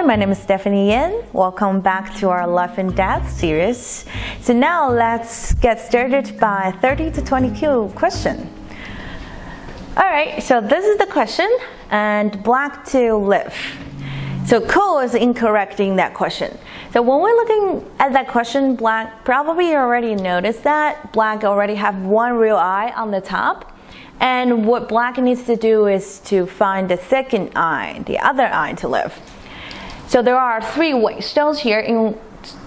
my name is Stephanie Yin. Welcome back to our Life and Death series. So now let's get started by 30 to 20 Q question. Alright, so this is the question, and black to live. So Ko is incorrect in that question. So when we're looking at that question, black probably already noticed that black already have one real eye on the top. And what black needs to do is to find the second eye, the other eye to live. So there are three stones here. In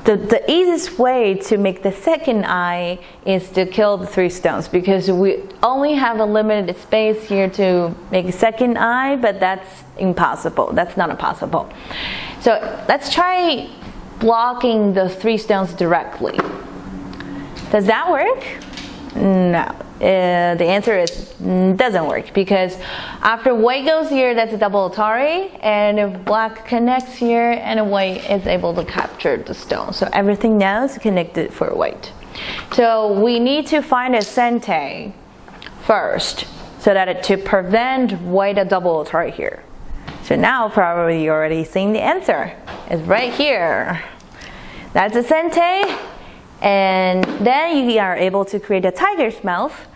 the easiest way to make the second eye is to kill the three stones, because we only have a limited space here to make a second eye, but that's impossible. That's not possible. So let's try blocking the three stones directly. Does that work? No. The answer is doesn't work, because after white goes here, that's a double Atari, and if black connects here, and white is able to capture the stone. So everything now is connected for white. So we need to find a sente first, so that to prevent white a double Atari here. So now probably you already seen the answer. It's right here. That's a sente. And then you are able to create a tiger's mouth.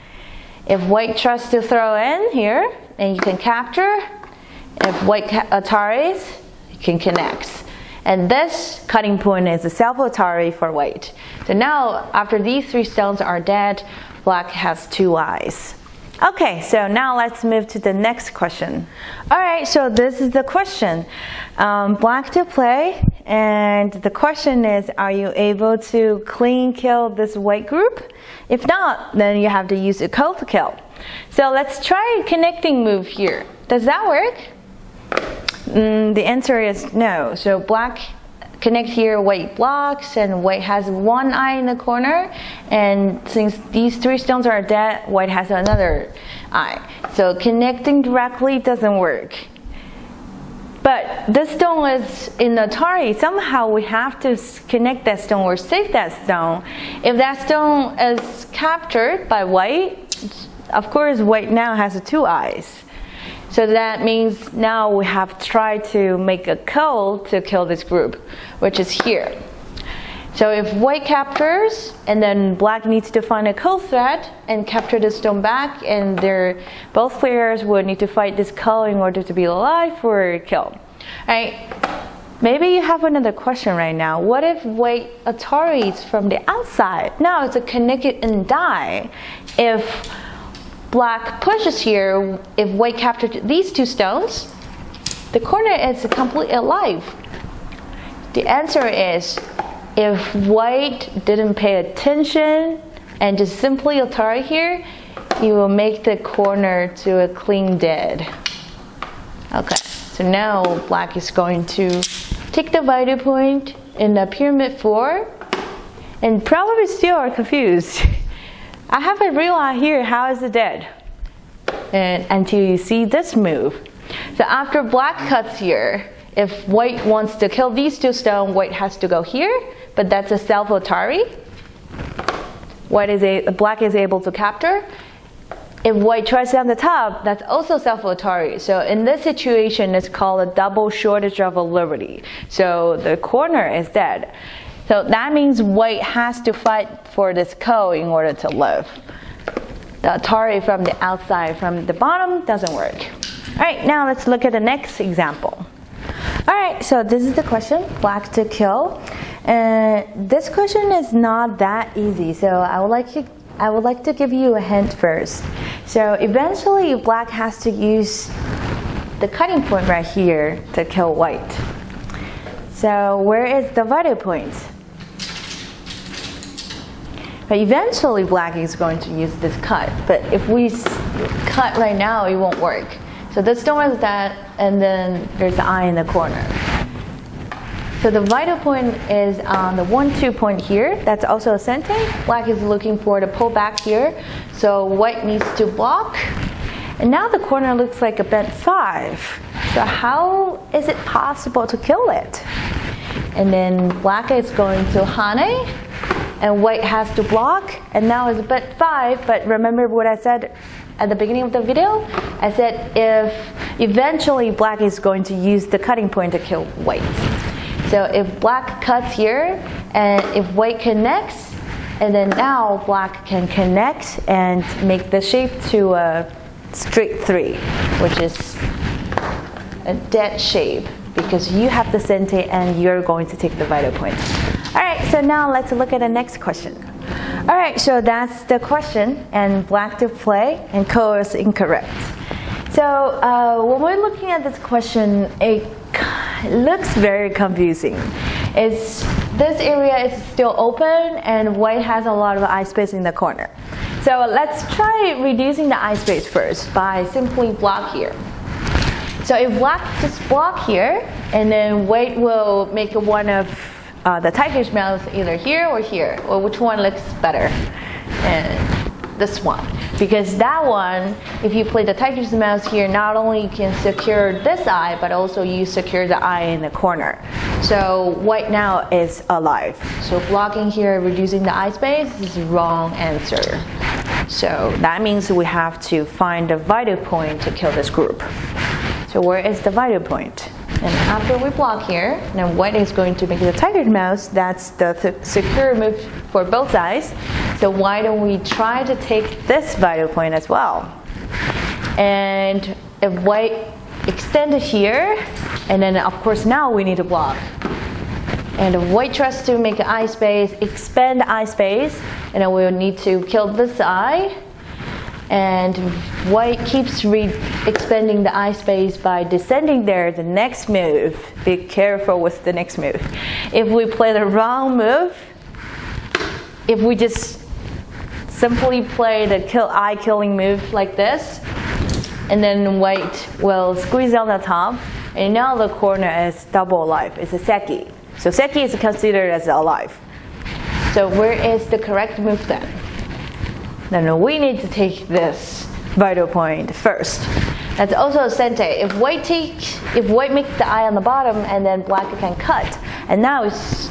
If white tries to throw in here, and you can capture. If white Ataris, you can connect. And this cutting point is a self-Atari for white. So now, after these three stones are dead, black has two eyes. Okay, so now let's move to the next question. Alright, so this is the question. Black to play, and the question is, are you able to clean kill this white group? If not, then you have to use a code to kill. So let's try a connecting move here. Does that work? The answer is no. So black connect here, white blocks, and white has one eye in the corner, and since these three stones are dead, white has another eye. So connecting directly doesn't work. But this stone is in the Atari. Somehow we have to connect that stone or save that stone. If that stone is captured by white, of course white now has two eyes. So that means now we have tried to make a code to kill this group, which is here. So if white captures, and then black needs to find a code thread and capture the stone back, and both players would need to fight this code in order to be alive or kill. Alright, maybe you have another question right now. What if white Ataris from the outside? Now it's a connected and die. If black pushes here, if white captured these two stones, the corner is completely alive. The answer is, if white didn't pay attention and just simply Atari here, you will make the corner to a clean dead. Okay, so now black is going to take the vital point in the pyramid 4, and probably still are confused. I haven't realized here how is it dead, and until you see this move. So after black cuts here, if white wants to kill these two stones, white has to go here, but that's a self-Atari. Black is able to capture. If white tries on the top, that's also self-Atari. So in this situation, it's called a double shortage of a liberty. So the corner is dead. So that means white has to fight for this code in order to live. The Atari from the outside, from the bottom, doesn't work. Alright, now let's look at the next example. Alright, so this is the question, black to kill. This question is not that easy, so I would like to give you a hint first. So eventually black has to use the cutting point right here to kill white. So where is the vital point? But eventually black is going to use this cut, but if we cut right now, it won't work. So this stone is that, and then there's the eye in the corner. So the vital point is on the 1-2 point here. That's also a sente. Black is looking for the pull back here, so white needs to block. And now the corner looks like a bent 5. So how is it possible to kill it? And then black is going to hane, and white has to block, and now it's a bent 5, but remember what I said at the beginning of the video? I said if eventually black is going to use the cutting point to kill white. So if black cuts here, and if white connects, and then now black can connect and make the shape to a straight 3, which is a dead shape, because you have the center and you're going to take the vital point. All right, so now let's look at the next question. All right, so that's the question, and black to play, and color is incorrect. So when we're looking at this question, it looks very confusing. This area is still open, and white has a lot of eye space in the corner. So let's try reducing the eye space first by simply block here. So if black just block here, and then white will make one of the tiger's mouth either here or here, or which one looks better? And this one, because that one, if you play the tiger's mouth here, not only you can secure this eye, but also you secure the eye in the corner. So white now is alive. So blocking here, reducing the eye space, is the wrong answer. So that means we have to find the vital point to kill this group. So where is the vital point? And after we block here, then white is going to make the tiger's mouth. That's the secure move for both eyes. So why don't we try to take this vital point as well? And if white extend here, and then of course now we need to block. And if white tries to make an eye space, expand the eye space, and then we'll need to kill this eye. And white keeps expanding the eye space by descending there. The next move, be careful with the next move. If we play the wrong move, if we just simply play the eye killing move like this, and then white will squeeze on the top, and now the corner is double alive. It's a seki. So seki is considered as alive. So where is the correct move then? Then we need to take this vital point first. That's also a center. If white makes the eye on the bottom, and then black can cut, and now it's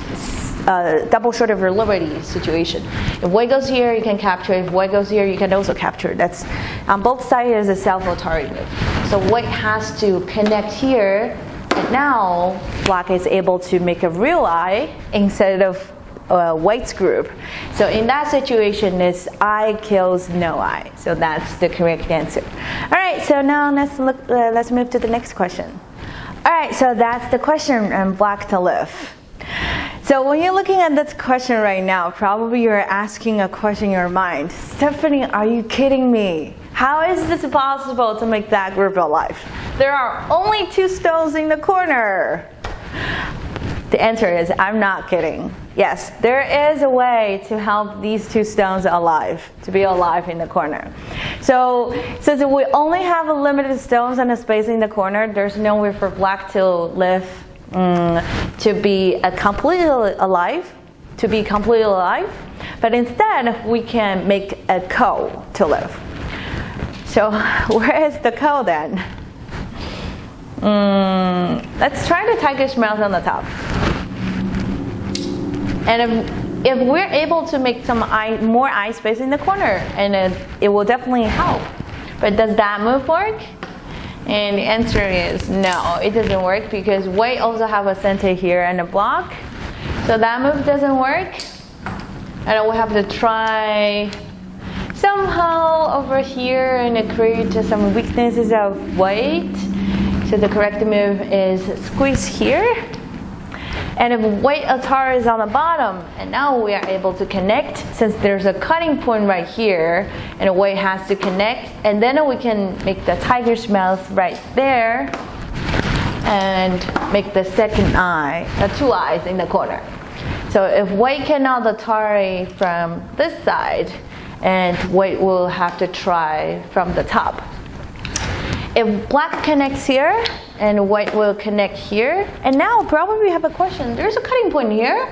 double short of your liberty situation. If white goes here, you can capture. If white goes here, you can also capture. That's on both sides is a self-authority move. So white has to connect here, and now black is able to make a real eye instead of white's group. So in that situation, is eye kills no eye. So that's the correct answer. All right, so now let's move to the next question. All right, so that's the question on black to live. So when you're looking at this question right now, probably you're asking a question in your mind. Stephanie, are you kidding me? How is this possible to make that group alive? There are only 2 stones in the corner. The answer is, I'm not kidding. Yes, there is a way to help these 2 stones to be alive in the corner. So since we only have a limited stones and a space in the corner, there's no way for black to live, to be completely alive. But instead, we can make a cow to live. So where is the cow then? Let's try the tiger's mouth on the top. And if we're able to make some more eye space in the corner, and it will definitely help. But does that move work? And the answer is no, it doesn't work, because white also have a center here and a block. So that move doesn't work. And we'll have to try somehow over here and create some weaknesses of white. So the correct move is squeeze here. And if white Atari is on the bottom, and now we are able to connect, since there's a cutting point right here, and white has to connect, and then we can make the tiger's mouth right there, and make the second eye, the 2 eyes in the corner. So if white cannot Atari from this side, and white will have to try from the top. If black connects here, and white will connect here, and now probably we have a question. There's a cutting point here,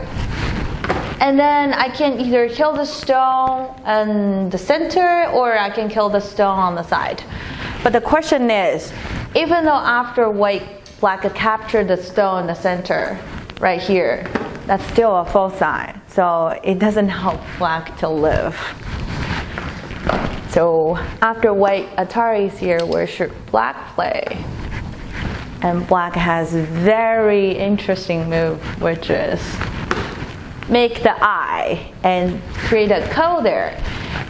and then I can either kill the stone in the center, or I can kill the stone on the side. But the question is, even though after black captured the stone in the center, right here, that's still a false eye. So it doesn't help black to live. So after white Atari is here, where should black play? And black has a very interesting move, which is make the I and create a ko there.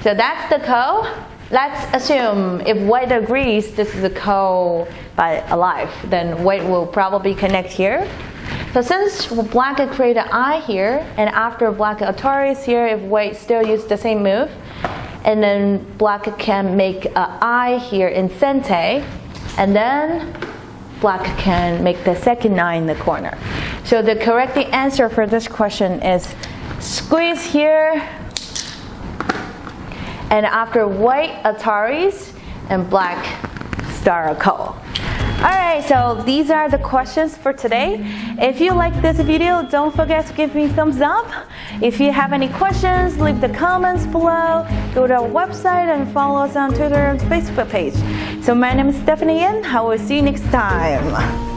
So that's the ko. Let's assume if white agrees this is a ko by alive, then white will probably connect here. So since black could create an I here, and after black Ataris here, if white still use the same move, and then black can make an I here in Sente, and then black can make the second I in the corner. So the correct answer for this question is squeeze here, and after white Ataris and black star a ko. Alright, so these are the questions for today. If you like this video, don't forget to give me a thumbs up. If you have any questions, leave the comments below. Go to our website and follow us on Twitter and Facebook page. So my name is Stephanie Yin. I will see you next time.